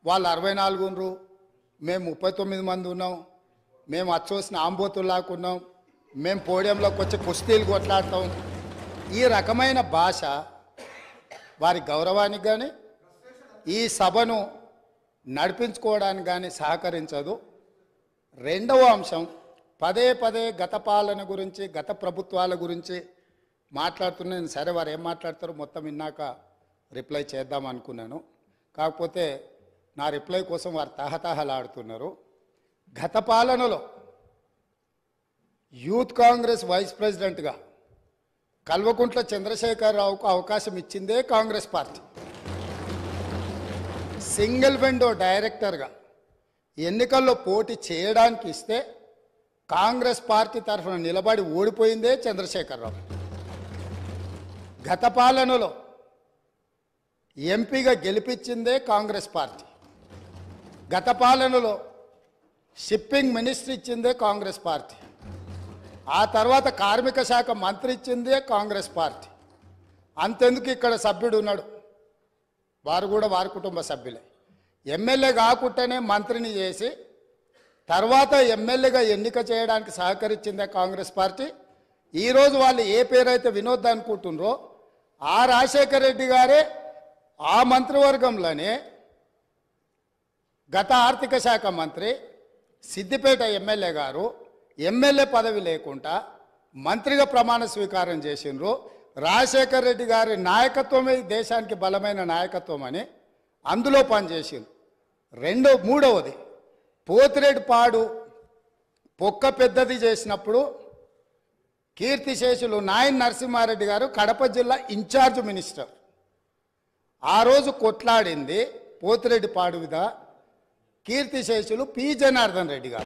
వాళ్ళు 64 ఉన్నారు, మేము 39 మంది ఉన్నాం, మేము అచ్చోసిన ఆంబోతుల్లాకున్నాం, మేము పోడియంలోకి వచ్చి కుస్తీలు కొట్లాడతాం. ఈ రకమైన భాష వారి గౌరవానికి కానీ ఈ సభను నడిపించుకోవడానికి కానీ సహకరించదు. రెండవ అంశం, పదే పదే గత పాలన గురించి గత ప్రభుత్వాల గురించి మాట్లాడుతున్నాను. సరే, వారు ఏం మాట్లాడతారో మొత్తం విన్నాక రిప్లై చేద్దాం అనుకున్నాను. కాకపోతే నా రిప్లై కోసం వారు తహతహలాడుతున్నారు. గత పాలనలో యూత్ కాంగ్రెస్ వైస్ ప్రెసిడెంట్గా కల్వకుంట్ల చంద్రశేఖరరావుకు అవకాశం ఇచ్చిందే కాంగ్రెస్ పార్టీ. సింగిల్ విండో డైరెక్టర్గా ఎన్నికల్లో పోటీ చేయడానికి ఇస్తే కాంగ్రెస్ పార్టీ తరఫున నిలబడి ఓడిపోయిందే చంద్రశేఖరరావు. గత పాలనలో ఎంపీగా గెలిపించిందే కాంగ్రెస్ పార్టీ. గత పాలనలో షిప్పింగ్ మినిస్టర్ ఇచ్చిందే కాంగ్రెస్ పార్టీ. ఆ తర్వాత కార్మిక శాఖ మంత్రి ఇచ్చిందే కాంగ్రెస్ పార్టీ. అంతెందుకు ఇక్కడ సభ్యుడు ఉన్నాడు, వారు కూడా వారి కుటుంబ సభ్యులే. ఎమ్మెల్యే కాకుండానే మంత్రిని చేసి తర్వాత ఎమ్మెల్యేగా ఎన్నిక చేయడానికి సహకరించిందే కాంగ్రెస్ పార్టీ. ఈరోజు వాళ్ళు ఏ పేరైతే వినోద్ అనుకుంటున్నారో ఆ రాజశేఖర రెడ్డి గారే ఆ మంత్రివర్గంలోనే గత ఆర్థిక శాఖ మంత్రి, సిద్దిపేట ఎమ్మెల్యే గారు ఎమ్మెల్యే పదవి లేకుండా మంత్రిగా ప్రమాణ స్వీకారం చేసిండ్రు. రాజశేఖర రెడ్డి గారి నాయకత్వమే దేశానికి బలమైన నాయకత్వం అని అందులో పనిచేసిండ్రు. మూడవది, పోతిరెడ్డిపాడు పొక్క పెద్దది చేసినప్పుడు కీర్తిశేషులు నాయన్ నరసింహారెడ్డి గారు కడప జిల్లా ఇన్ఛార్జ్ మినిస్టర్. ఆ రోజు కొట్లాడింది పోతిరెడ్డిపాడు మీద కీర్తిశేషులు పి జనార్దన్ రెడ్డి గారు.